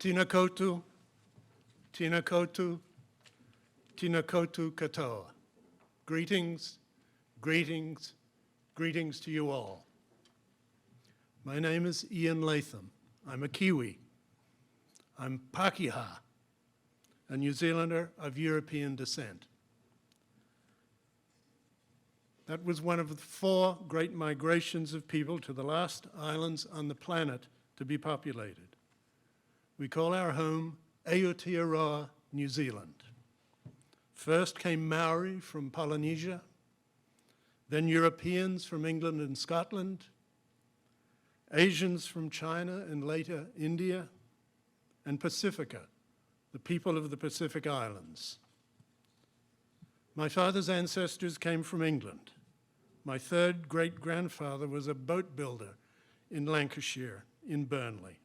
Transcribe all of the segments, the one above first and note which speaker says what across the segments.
Speaker 1: Tina koutou, tina koutou, tina koutou katoa. Greetings, greetings, greetings to you all. My name is Ian Latham. I'm a Kiwi. I'm Pākehā, a New Zealander of European descent. That was one of the 4 great migrations of people to the last islands on the planet to be populated. We call our home Aotearoa, New Zealand. First came Maori from Polynesia, then Europeans from England and Scotland, Asians from China and later India, and Pacifica, the people of the Pacific Islands. My father's ancestors came from England. My third great-grandfather was a boat builder in Lancashire, in Burnley.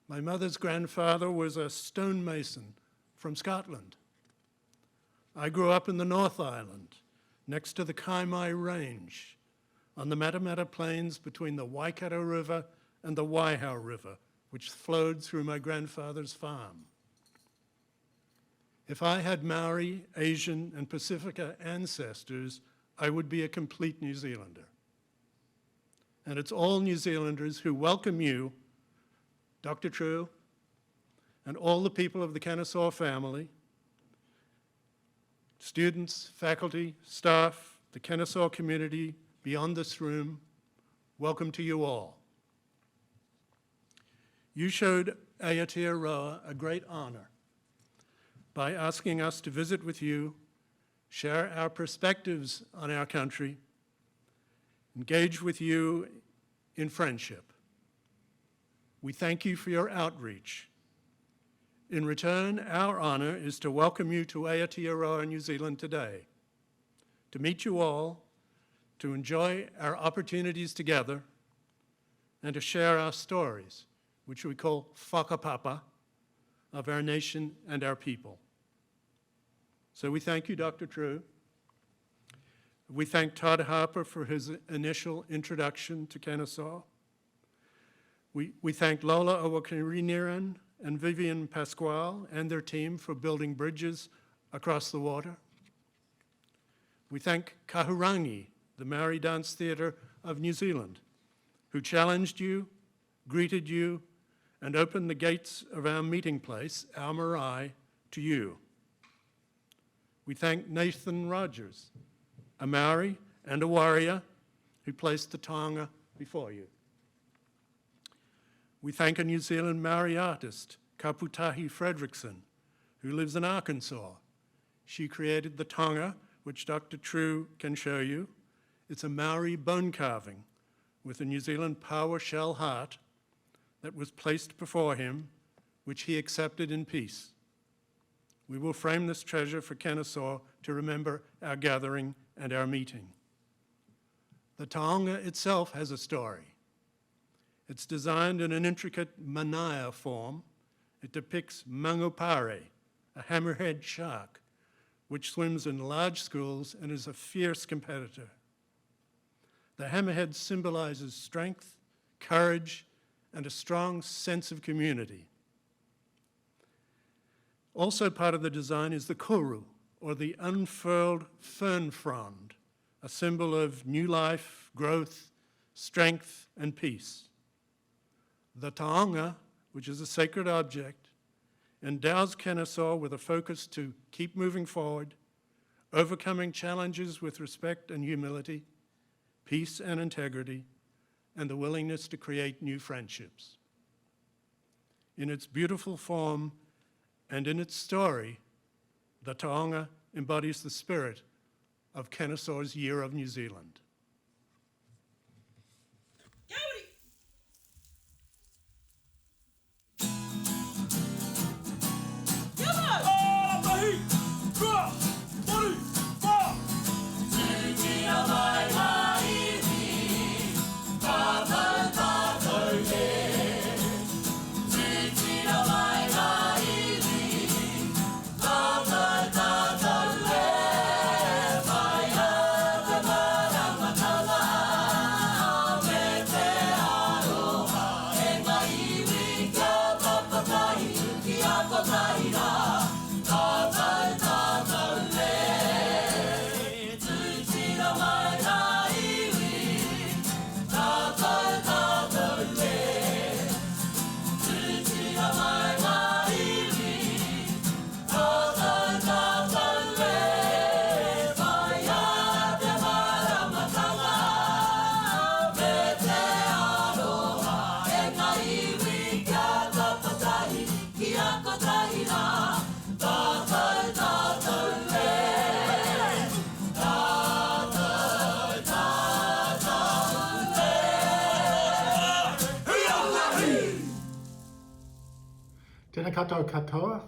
Speaker 1: My mother's grandfather was a stonemason from Scotland. I grew up in the North Island, next to the Kaimai Range, on the Matamata Plains between the Waikato River and the Waihau River, which flowed through my grandfather's farm. If I had Maori, Asian, and Pacifica ancestors, I would be a complete New Zealander. And it's all New Zealanders who welcome you, Dr. True, and all the people of the Kennesaw family, students, faculty, staff, the Kennesaw community beyond this room, welcome to you all. You showed Aotearoa a great honor by asking us to visit with you, share our perspectives on our country, engage with you in friendship. We thank you for your outreach. In return, our honor is to welcome you to Aotearoa, New Zealand today, to meet you all, to enjoy our opportunities together, and to share our stories, which we call whakapapa, of our nation and our people. So we thank you, Dr. True. We thank Todd Harper for his initial introduction to Kennesaw. We thank Lola Owakiriniran and Vivian Pasquale and their team for building bridges across the water. We thank Kahurangi, the Maori Dance Theatre of New Zealand, who challenged you, greeted you, and opened the gates of our meeting place, our marae, to you. We thank Nathan Rogers, a Maori and a warrior who placed the taonga before you. We thank a New Zealand Maori artist, Kaputahi Fredrickson, who lives in Arkansas. She created the taonga, which Dr. True can show you. It's a Maori bone carving with a New Zealand power shell heart that was placed before him, which he accepted in peace. We will frame this treasure for Kennesaw to remember our gathering and our meeting. The taonga itself has a story. It's designed in an intricate manaya form. It depicts mangupare, a hammerhead shark, which swims in large schools and is a fierce competitor. The hammerhead symbolizes strength, courage, and a strong sense of community. Also part of the design is the koru, or the unfurled fern frond, a symbol of new life, growth, strength, and peace. The taonga, which is a sacred object, endows Kennesaw with a focus to keep moving forward, overcoming challenges with respect and humility, peace and integrity, and the willingness to create new friendships. In its beautiful form and in its story, the taonga embodies the spirit of Kennesaw's Year of New Zealand.
Speaker 2: Tēnā koutou katoa.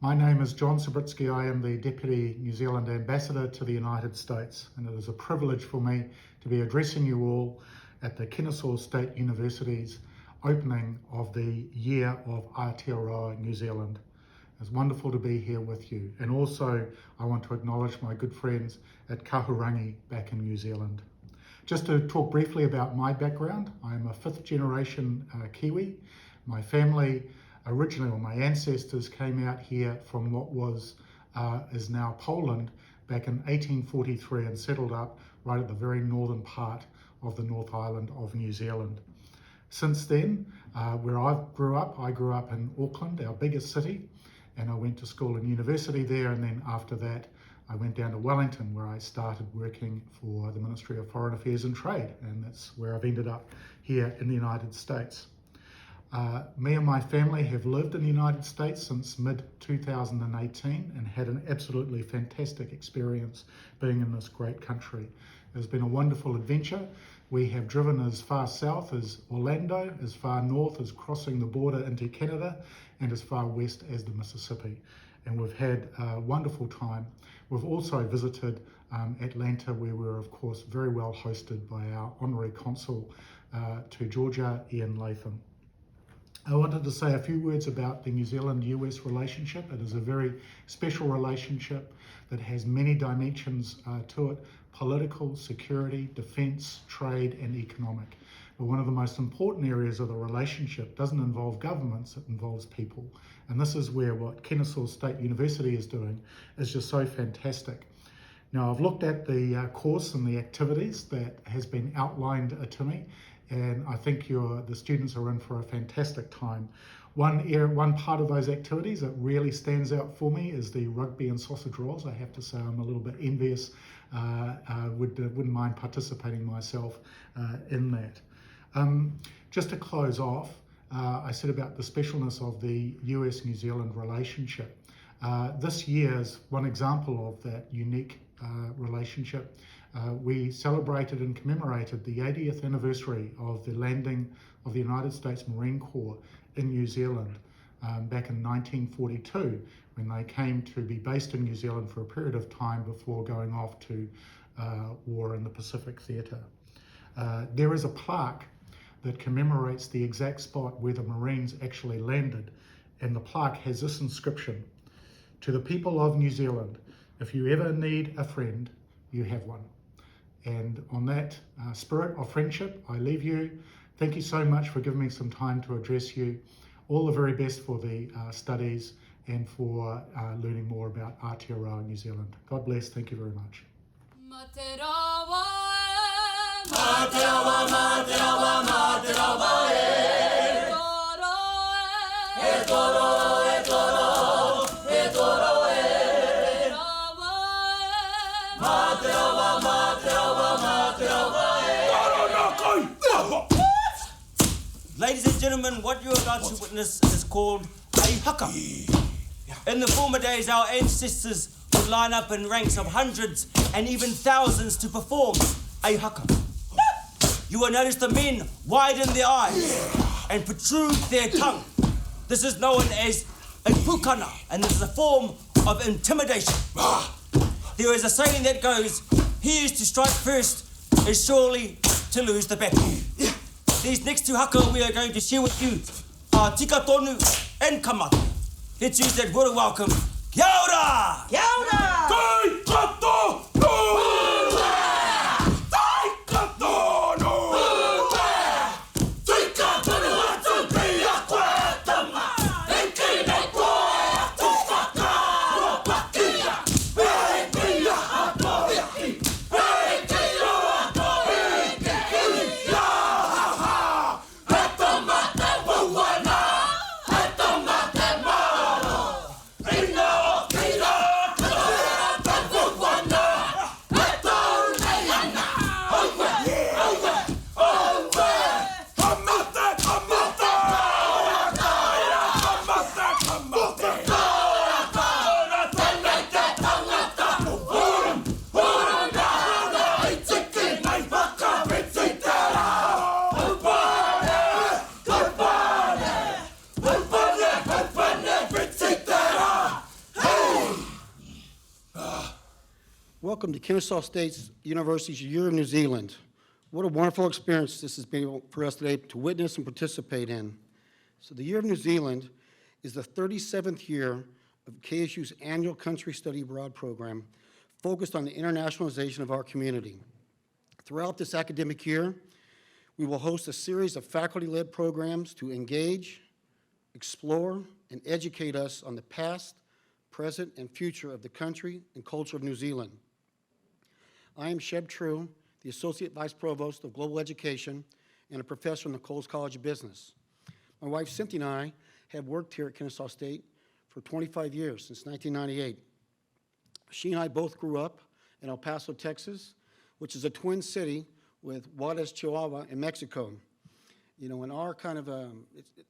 Speaker 2: My name is John Sabritsky. I am the Deputy New Zealand Ambassador to the United States, and it is a privilege for me to be addressing you all at the Kennesaw State University's opening of the year of Aotearoa New Zealand. It's wonderful to be here with you. And also, I want to acknowledge my good friends at Kahurangi back in New Zealand. Just to talk briefly about my background, I am a fifth generation Kiwi. My family originally, or my ancestors, came out here from what is now Poland back in 1843 and settled up right at the very northern part of the North Island of New Zealand. Since then, where I grew up in Auckland, our biggest city, and I went to school and university there, and then after that I went down to Wellington, where I started working for the Ministry of Foreign Affairs and Trade, and that's where I've ended up here in the United States. Me and my family have lived in the United States since mid-2018 and had an absolutely fantastic experience being in this great country. It's been a wonderful adventure. We have driven as far south as Orlando, as far north as crossing the border into Canada, and as far west as the Mississippi. And we've had a wonderful time. We've also visited Atlanta, where we were, of course, very well hosted by our Honorary Consul to Georgia, Ian Latham. I wanted to say a few words about the New Zealand-US relationship. It is a very special relationship that has many dimensions to it: political, security, defence, trade and economic. But one of the most important areas of the relationship doesn't involve governments, it involves people. And this is where what Kennesaw State University is doing is just so fantastic. Now, I've looked at the course and the activities that has been outlined to me, and I think the students are in for a fantastic time. One part of those activities that really stands out for me is the rugby and sausage rolls. I have to say I'm a little bit envious. Wouldn't mind participating myself in that. Just to close off, I said about the specialness of the US-New Zealand relationship. This year is one example of that unique relationship. We celebrated and commemorated the 80th anniversary of the landing of the United States Marine Corps in New Zealand back in 1942, when they came to be based in New Zealand for a period of time before going off to war in the Pacific Theatre. There is a plaque that commemorates the exact spot where the Marines actually landed, and the plaque has this inscription: "To the people of New Zealand, if you ever need a friend, you have one." And on that spirit of friendship, I leave you. Thank you so much for giving me some time to address you. All the very best for the studies and for learning more about Aotearoa New Zealand. God bless. Thank you very much.
Speaker 3: Ladies and gentlemen, what you're about to witness is called a haka. In the former days, our ancestors would line up in ranks of hundreds and even thousands to perform a haka. You will notice the men widen their eyes and protrude their tongue. This is known as a pukana, and this is a form of intimidation. There is a saying that goes, "He is to strike first is surely to lose the battle." These next two haka we are going to share with you are tika tonu and kamata. Let's use that word of welcome. Kia ora!
Speaker 4: Kia ora!
Speaker 5: Kai kato no!
Speaker 4: welcome to Kennesaw State University's Year of New Zealand. What a wonderful experience this has been for us today to witness and participate in. So the Year of New Zealand is the 37th year of KSU's annual Country Study Abroad program focused on the internationalization of our community. Throughout this academic year, we will host a series of faculty-led programs to engage, explore, and educate us on the past, present, and future of the country and culture of New Zealand. I am Sheb True, the Associate Vice Provost of Global Education and a professor in the Coles College of Business. My wife Cynthia and I have worked here at Kennesaw State for 25 years, since 1998. She and I both grew up in El Paso, Texas, which is a twin city with Juarez, Chihuahua, in Mexico. You know, in our kind of,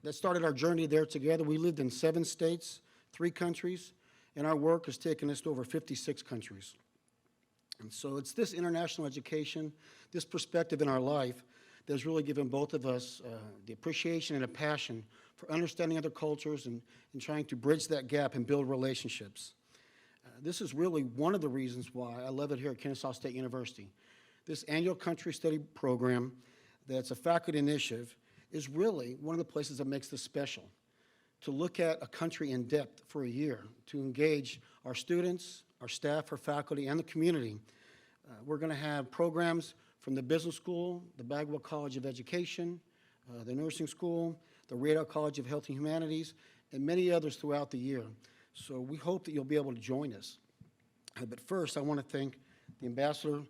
Speaker 4: that started our journey there together. We lived in 7 states, 3 countries, and our work has taken us to over 56 countries. And so it's this international education, this perspective in our life that has really given both of us the appreciation and a passion for understanding other cultures and trying to bridge that gap and build relationships. This is really one of the reasons why I love it here at Kennesaw State University. This annual country study program that's a faculty initiative is really one of the places that makes this special. To look at a country in depth for a year, to engage our students, our staff, our faculty, and the community. We're going to have programs from the business school, the Bagwell College of Education, the nursing school, the Radar College of Health and Humanities, and many others throughout the year. So we hope that you'll be able to join us. But first, I want to thank the Ambassador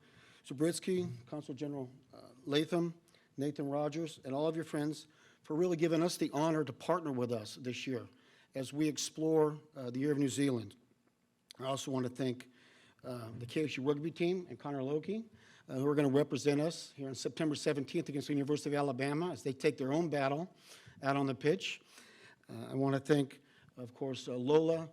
Speaker 4: Zubritsky, Consul General Latham, Nathan Rogers, and all of your friends for really giving us the honor to partner with us this year as we explore the Year of New Zealand. I also want to thank the KSU rugby team and Connor Loki, who are going to represent us here on September 17th against the University of Alabama as they take their own battle out on the pitch. I want to thank, of course, Lola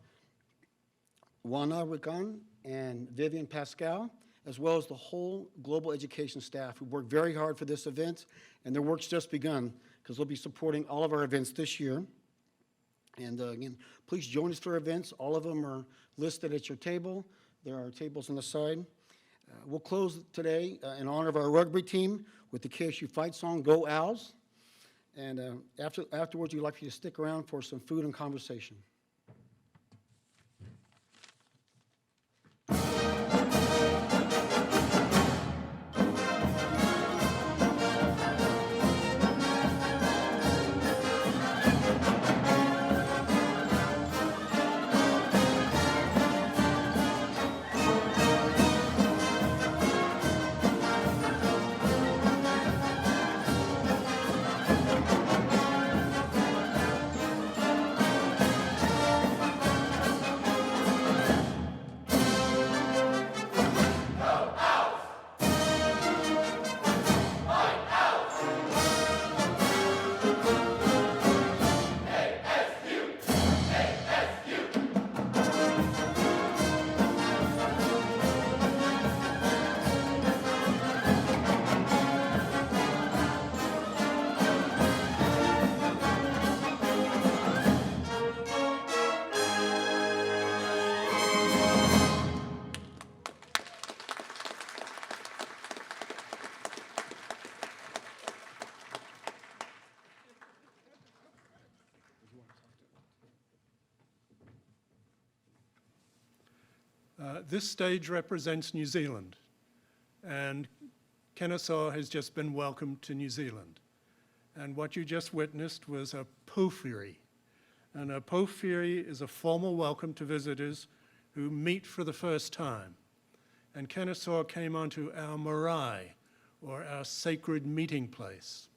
Speaker 4: Wanarikan and Vivian Pascal, as well as the whole global education staff who worked very hard for this event, and their work's just begun because they'll be supporting all of our events this year. And again, please join us for our events. All of them are listed at your table. There are tables on the side. We'll close today in honor of our rugby team with the KSU fight song, Go Owls. And afterwards, we'd like you to stick around for some food and conversation.
Speaker 1: This stage represents New Zealand, and Kennesaw has just been welcomed to New Zealand. And what you just witnessed was a pōwhiri. And a pōwhiri is a formal welcome to visitors who meet for the first time. And Kennesaw came onto our marae, or our sacred meeting place.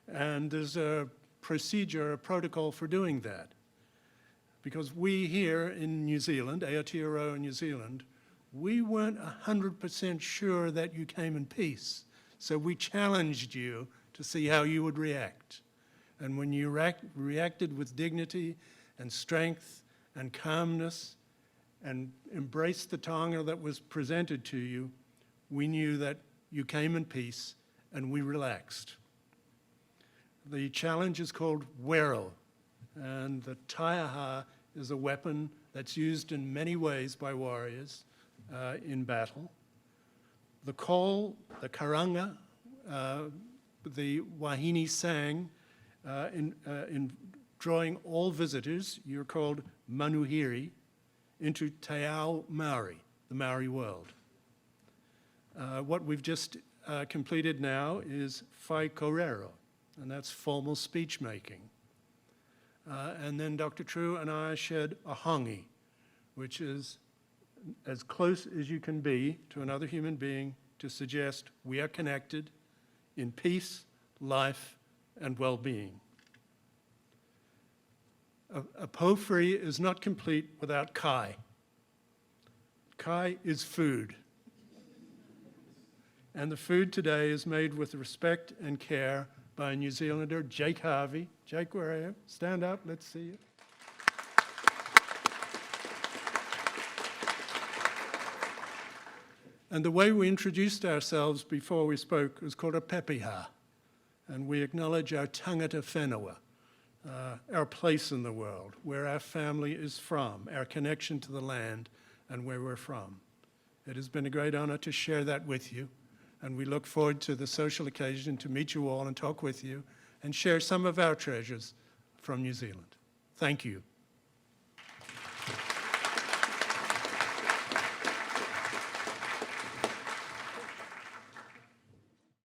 Speaker 1: And there's a procedure, a protocol for doing that. Because we here in New Zealand, Aotearoa New Zealand, we weren't 100% sure that you came in peace. So we challenged you to see how you would react. And when you reacted with dignity and strength and calmness and embraced the taonga that was presented to you, we knew that you came in peace and we relaxed. The challenge is called wero, and the taiaha is a weapon that's used in many ways by warriors in battle. The call, the karanga, the wahine sang in drawing all visitors, you're called manuhiri, into Te Ao Maori, the Maori world. What we've just completed now is Whai Korero, and that's formal speech making. And then Dr. True and I shared a hongi, which is as close as you can be to another human being to suggest we are connected in peace, life, and well-being. A po-free is not complete without kai. Kai is food. And the food today is made with respect and care by a New Zealander, Jake Harvey. Jake, where are you? Stand up, let's see you. And the way we introduced ourselves before we spoke was called a pepeha. And we acknowledge our tangata whenua, our place in the world, where our family is from, our connection to the land and where we're from. It has been a great honor to share that with you. And we look forward to the social occasion to meet you all and talk with you and share some of our treasures from New Zealand. Thank you.